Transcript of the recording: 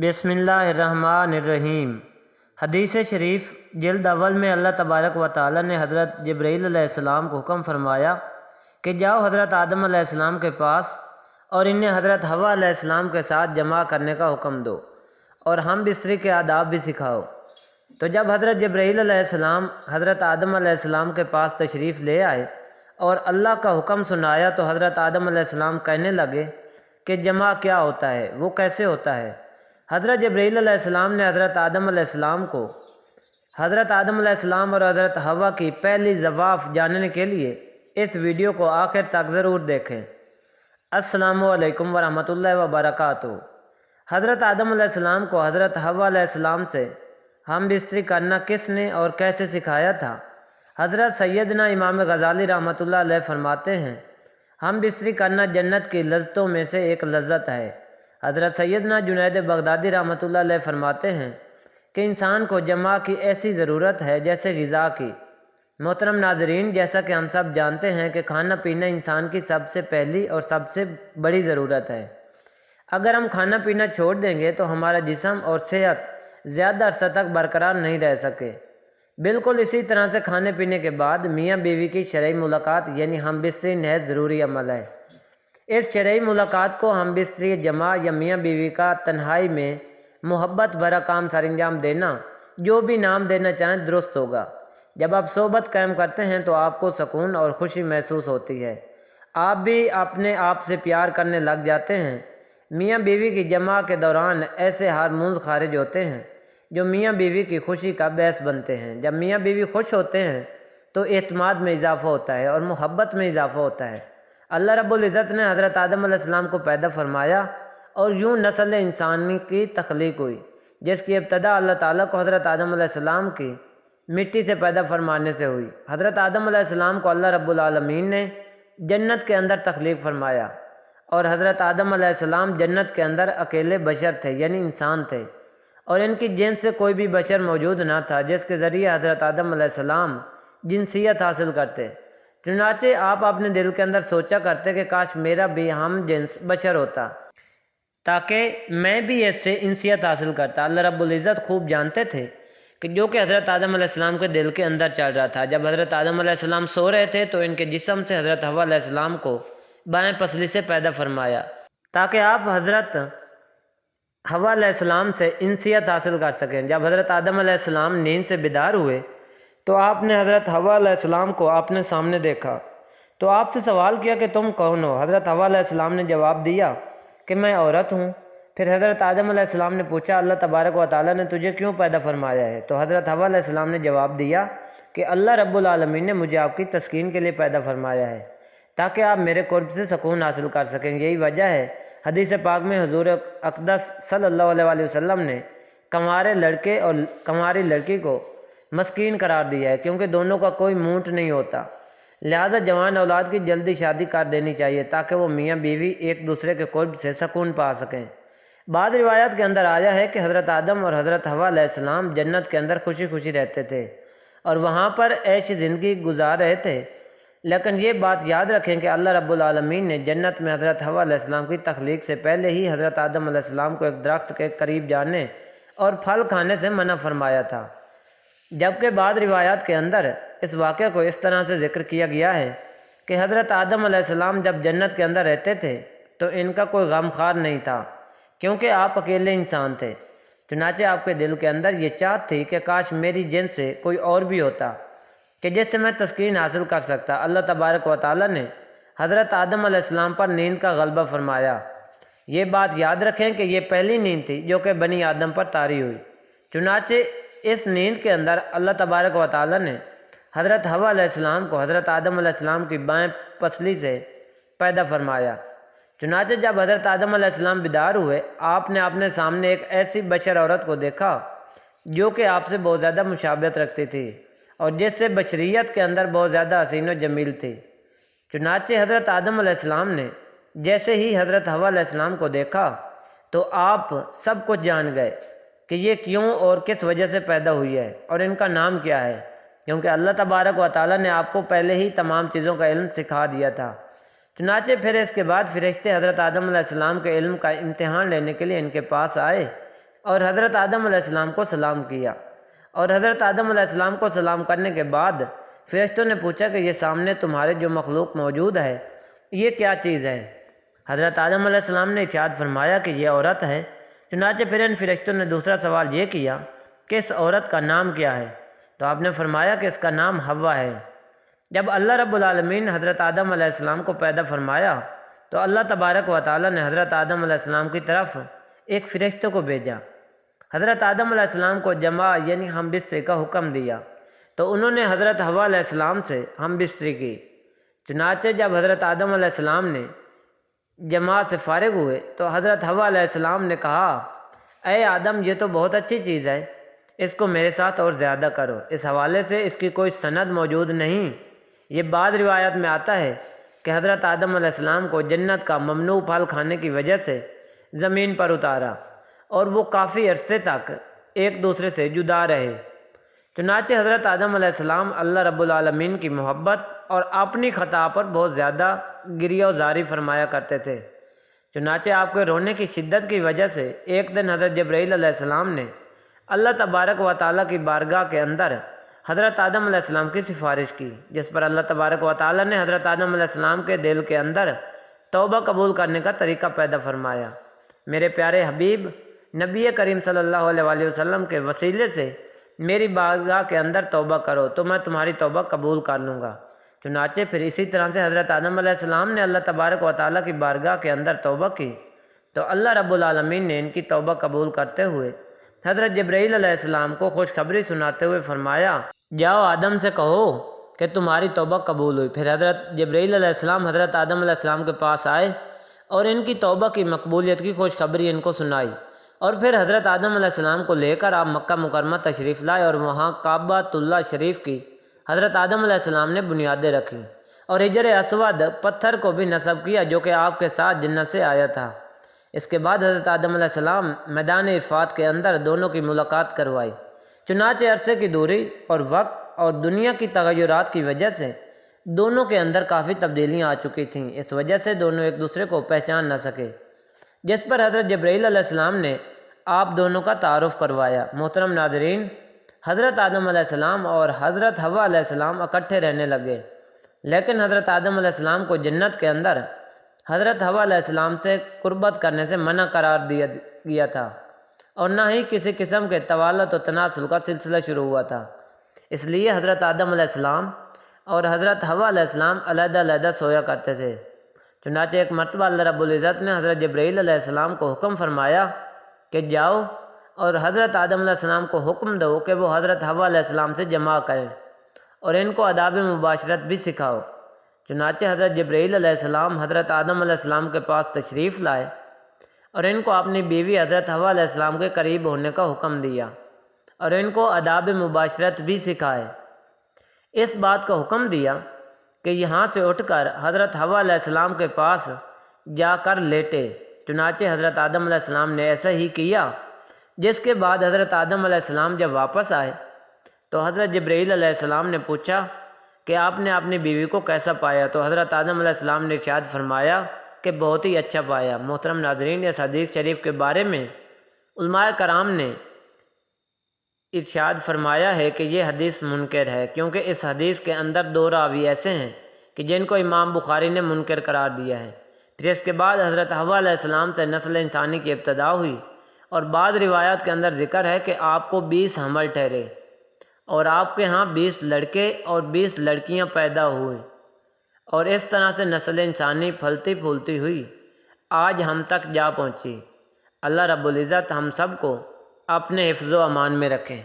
بسم اللہ الرحمن الرحیم۔ حدیث شریف جلد اول میں اللہ تبارک و تعالی نے حضرت جبرائیل علیہ السلام کو حکم فرمایا کہ جاؤ حضرت آدم علیہ السلام کے پاس اور انہیں حضرت حوا علیہ السلام کے ساتھ جمع کرنے کا حکم دو اور ہم بستری کے آداب بھی سکھاؤ۔ تو جب حضرت جبرائیل علیہ السلام حضرت آدم علیہ السلام کے پاس تشریف لے آئے اور اللہ کا حکم سنایا تو حضرت آدم علیہ السلام کہنے لگے کہ جمع کیا ہوتا ہے، وہ کیسے ہوتا ہے۔ حضرت جبرائیل علیہ السلام نے حضرت آدم علیہ السلام کو حضرت آدم علیہ السلام اور حضرت حوا کی پہلی زواف جاننے کے لیے اس ویڈیو کو آخر تک ضرور دیکھیں۔ السلام علیکم ورحمۃ اللہ وبرکاتہ۔ حضرت آدم علیہ السلام کو حضرت حوا علیہ السلام سے ہم بستری کرنا کس نے اور کیسے سکھایا تھا؟ حضرت سیدنا امام غزالی رحمۃ اللہ علیہ فرماتے ہیں، ہم بستری کرنا جنت کی لذتوں میں سے ایک لذت ہے۔ حضرت سیدنا جنید بغدادی رحمۃ اللہ علیہ فرماتے ہیں کہ انسان کو جمع کی ایسی ضرورت ہے جیسے غذا کی۔ محترم ناظرین، جیسا کہ ہم سب جانتے ہیں کہ کھانا پینا انسان کی سب سے پہلی اور سب سے بڑی ضرورت ہے۔ اگر ہم کھانا پینا چھوڑ دیں گے تو ہمارا جسم اور صحت زیادہ عرصہ تک برقرار نہیں رہ سکے۔ بالکل اسی طرح سے کھانے پینے کے بعد میاں بیوی کی شرعی ملاقات یعنی ہم بستری نہایت ضروری عمل ہے۔ اس شرعی ملاقات کو ہم بستری جمع یا میاں بیوی کا تنہائی میں محبت بھرا کام سر انجام دینا، جو بھی نام دینا چاہیں درست ہوگا۔ جب آپ صحبت قائم کرتے ہیں تو آپ کو سکون اور خوشی محسوس ہوتی ہے، آپ بھی اپنے آپ سے پیار کرنے لگ جاتے ہیں۔ میاں بیوی کی جمع کے دوران ایسے ہارمونز خارج ہوتے ہیں جو میاں بیوی کی خوشی کا باعث بنتے ہیں۔ جب میاں بیوی خوش ہوتے ہیں تو اعتماد میں اضافہ ہوتا ہے اور محبت میں اضافہ ہوتا ہے۔ اللہ رب العزت نے حضرت آدم علیہ السلام کو پیدا فرمایا اور یوں نسل انسانی کی تخلیق ہوئی، جس کی ابتدا اللہ تعالیٰ کو حضرت آدم علیہ السلام کی مٹی سے پیدا فرمانے سے ہوئی۔ حضرت آدم علیہ السلام کو اللہ رب العالمین نے جنت کے اندر تخلیق فرمایا اور حضرت آدم علیہ السلام جنت کے اندر اکیلے بشر تھے، یعنی انسان تھے، اور ان کی جنس سے کوئی بھی بشر موجود نہ تھا جس کے ذریعے حضرت آدم علیہ السلام جنسیت حاصل کرتے۔ چنانچہ آپ اپنے دل کے اندر سوچا کرتے کہ کاش میرا بھی ہم جنس بشر ہوتا تاکہ میں بھی اس سے انسیت حاصل کرتا۔ اللہ رب العزت خوب جانتے تھے کہ جو کہ حضرت آدم علیہ السلام کے دل کے اندر چل رہا تھا۔ جب حضرت آدم علیہ السلام سو رہے تھے تو ان کے جسم سے حضرت حوا علیہ السلام کو بائیں پسلی سے پیدا فرمایا تاکہ آپ حضرت حوا علیہ السلام سے انسیت حاصل کر سکیں۔ جب حضرت آدم علیہ السلام نیند سے بیدار ہوئے تو آپ نے حضرت حوا علیہ السلام کو اپنے سامنے دیکھا تو آپ سے سوال کیا کہ تم کون ہو؟ حضرت حوا علیہ السلام نے جواب دیا کہ میں عورت ہوں۔ پھر حضرت آدم علیہ السلام نے پوچھا اللہ تبارک و تعالیٰ نے تجھے کیوں پیدا فرمایا ہے؟ تو حضرت حوا علیہ السلام نے جواب دیا کہ اللہ رب العالمین نے مجھے آپ کی تسکین کے لیے پیدا فرمایا ہے تاکہ آپ میرے قرب سے سکون حاصل کر سکیں۔ یہی وجہ ہے حدیث پاک میں حضور اقدس صلی اللہ علیہ وآلہ وسلم نے کنوارے لڑکے اور کنواری لڑکی کو مسکین قرار دیا ہے، کیونکہ دونوں کا کوئی مونٹ نہیں ہوتا، لہذا جوان اولاد کی جلدی شادی کر دینی چاہیے تاکہ وہ میاں بیوی ایک دوسرے کے قرب سے سکون پا سکیں۔ بعض روایات کے اندر آیا ہے کہ حضرت آدم اور حضرت حوا علیہ السلام جنت کے اندر خوشی خوشی رہتے تھے اور وہاں پر عیش زندگی گزار رہے تھے، لیکن یہ بات یاد رکھیں کہ اللہ رب العالمین نے جنت میں حضرت حوا علیہ السلام کی تخلیق سے پہلے ہی حضرت آدم علیہ السلام کو ایک درخت کے قریب جانے اور پھل کھانے سے منع فرمایا تھا، جبکہ بعض روایات کے اندر اس واقعے کو اس طرح سے ذکر کیا گیا ہے کہ حضرت آدم علیہ السلام جب جنت کے اندر رہتے تھے تو ان کا کوئی غم خوار نہیں تھا، کیونکہ آپ اکیلے انسان تھے۔ چنانچہ آپ کے دل کے اندر یہ چاہت تھی کہ کاش میری جنس سے کوئی اور بھی ہوتا کہ جس سے میں تسکین حاصل کر سکتا۔ اللہ تبارک و تعالیٰ نے حضرت آدم علیہ السلام پر نیند کا غلبہ فرمایا۔ یہ بات یاد رکھیں کہ یہ پہلی نیند تھی جو کہ بنی آدم پر طاری ہوئی۔ چنانچہ اس نیند کے اندر اللہ تبارک و تعالیٰ نے حضرت حوا علیہ السلام کو حضرت آدم علیہ السلام کی بائیں پسلی سے پیدا فرمایا۔ چنانچہ جب حضرت آدم علیہ السلام بیدار ہوئے، آپ نے اپنے سامنے ایک ایسی بشر عورت کو دیکھا جو کہ آپ سے بہت زیادہ مشابہت رکھتی تھی اور جس سے بشریت کے اندر بہت زیادہ حسین و جمیل تھی۔ چنانچہ حضرت آدم علیہ السلام نے جیسے ہی حضرت حوا علیہ السلام کو دیکھا تو آپ سب کچھ جان گئے کہ یہ کیوں اور کس وجہ سے پیدا ہوئی ہے اور ان کا نام کیا ہے، کیونکہ اللہ تبارک و تعالیٰ نے آپ کو پہلے ہی تمام چیزوں کا علم سکھا دیا تھا۔ چنانچہ پھر اس کے بعد فرشتے حضرت آدم علیہ السلام کے علم کا امتحان لینے کے لیے ان کے پاس آئے اور حضرت آدم علیہ السلام کو سلام کیا، اور حضرت آدم علیہ السلام کو سلام کرنے کے بعد فرشتوں نے پوچھا کہ یہ سامنے تمہارے جو مخلوق موجود ہے یہ کیا چیز ہے؟ حضرت آدم علیہ السلام نے ارشاد فرمایا کہ یہ عورت ہے۔ چنانچہ پھر ان فرشتوں نے دوسرا سوال یہ کیا کہ اس عورت کا نام کیا ہے؟ تو آپ نے فرمایا کہ اس کا نام حوا ہے۔ جب اللہ رب العالمین نے حضرت آدم علیہ السلام کو پیدا فرمایا تو اللہ تبارک و تعالی نے حضرت آدم علیہ السلام کی طرف ایک فرشتے کو بھیجا۔ حضرت آدم علیہ السلام کو جمع یعنی ہم بستری کا حکم دیا تو انہوں نے حضرت حوا علیہ السلام سے ہم بستری کی۔ چنانچہ جب حضرت آدم علیہ السلام نے جمع سے فارغ ہوئے تو حضرت حوا علیہ السلام نے کہا، اے آدم یہ تو بہت اچھی چیز ہے، اس کو میرے ساتھ اور زیادہ کرو۔ اس حوالے سے اس کی کوئی سند موجود نہیں۔ یہ بعض روایات میں آتا ہے کہ حضرت آدم علیہ السلام کو جنت کا ممنوع پھل کھانے کی وجہ سے زمین پر اتارا اور وہ کافی عرصے تک ایک دوسرے سے جدا رہے۔ چنانچہ حضرت آدم علیہ السلام اللہ رب العالمین کی محبت اور اپنی خطا پر بہت زیادہ گریہ و زاری فرمایا کرتے تھے۔ چنانچہ آپ کے رونے کی شدت کی وجہ سے ایک دن حضرت جبرائیل علیہ السلام نے اللہ تبارک و تعالیٰ کی بارگاہ کے اندر حضرت آدم علیہ السلام کی سفارش کی، جس پر اللہ تبارک و تعالیٰ نے حضرت آدم علیہ السلام کے دل کے اندر توبہ قبول کرنے کا طریقہ پیدا فرمایا۔ میرے پیارے حبیب نبی کریم صلی اللہ علیہ وآلہ وسلم کے وسیلے سے میری بارگاہ کے اندر توبہ کرو تو میں تمہاری توبہ قبول کر لوں گا۔ چنانچہ پھر اسی طرح سے حضرت آدم علیہ السلام نے اللہ تبارک و تعالیٰ کی بارگاہ کے اندر توبہ کی تو اللہ رب العالمین نے ان کی توبہ قبول کرتے ہوئے حضرت جبرائیل علیہ السلام کو خوشخبری سناتے ہوئے فرمایا، جاؤ آدم سے کہو کہ تمہاری توبہ قبول ہوئی۔ پھر حضرت جبرائیل علیہ السلام حضرت آدم علیہ السلام کے پاس آئے اور ان کی توبہ کی مقبولیت کی خوشخبری ان کو سنائی، اور پھر حضرت آدم علیہ السلام کو لے کر آپ مکہ مکرمہ تشریف لائے اور وہاں کعبۃ اللہ شریف کی حضرت آدم علیہ السلام نے بنیادیں رکھیں اور حجر اسود پتھر کو بھی نصب کیا جو کہ آپ کے ساتھ جنت سے آیا تھا۔ اس کے بعد حضرت آدم علیہ السلام میدان عرفات کے اندر دونوں کی ملاقات کروائی۔ چنانچہ عرصے کی دوری اور وقت اور دنیا کی تغیرات کی وجہ سے دونوں کے اندر کافی تبدیلیاں آ چکی تھیں، اس وجہ سے دونوں ایک دوسرے کو پہچان نہ سکے، جس پر حضرت جبرائیل علیہ السلام نے آپ دونوں کا تعارف کروایا۔ محترم ناظرین، حضرت آدم علیہ السلام اور حضرت حوا علیہ السلام اکٹھے رہنے لگے، لیکن حضرت آدم علیہ السلام کو جنت کے اندر حضرت حوا علیہ السلام سے قربت کرنے سے منع قرار دیا گیا تھا، اور نہ ہی کسی قسم کے توالت و تناسل کا سلسلہ شروع ہوا تھا۔ اس لیے حضرت آدم علیہ السلام اور حضرت حوا علیہ السلام علیحدہ علیحدہ سویا کرتے تھے۔ چنانچہ ایک مرتبہ اللہ رب العزت نے حضرت جبرائیل علیہ السلام کو حکم فرمایا کہ جاؤ اور حضرت آدم علیہ السلام کو حکم دو کہ وہ حضرت حوا علیہ السلام سے جمع کریں اور ان کو آداب مباشرت بھی سکھاؤ۔ چنانچہ حضرت جبرائیل علیہ السلام حضرت آدم علیہ السلام کے پاس تشریف لائے اور ان کو اپنی بیوی حضرت حوا علیہ السلام کے قریب ہونے کا حکم دیا اور ان کو آداب مباشرت بھی سکھائے۔ اس بات کا حکم دیا کہ یہاں سے اٹھ کر حضرت حوا علیہ السلام کے پاس جا کر لیٹے۔ چنانچہ حضرت آدم علیہ السلام نے ایسا ہی کیا، جس کے بعد حضرت آدم علیہ السلام جب واپس آئے تو حضرت جبرائیل علیہ السلام نے پوچھا کہ آپ نے اپنی بیوی کو کیسا پایا؟ تو حضرت آدم علیہ السلام نے ارشاد فرمایا کہ بہت ہی اچھا پایا۔ محترم ناظرین، اس حدیث شریف کے بارے میں علماء کرام نے ارشاد فرمایا ہے کہ یہ حدیث منکر ہے، کیونکہ اس حدیث کے اندر دو راوی ایسے ہیں کہ جن کو امام بخاری نے منکر قرار دیا ہے۔ پھر اس کے بعد حضرت حوا علیہ السلام سے نسل انسانی کی ابتدا ہوئی، اور بعض روایات کے اندر ذکر ہے کہ آپ کو 20 حمل ٹھہرے اور آپ کے ہاں 20 لڑکے اور 20 لڑکیاں پیدا ہوئیں، اور اس طرح سے نسل انسانی پھلتی پھولتی ہوئی آج ہم تک جا پہنچی۔ اللہ رب العزت ہم سب کو اپنے حفظ و امان میں رکھیں۔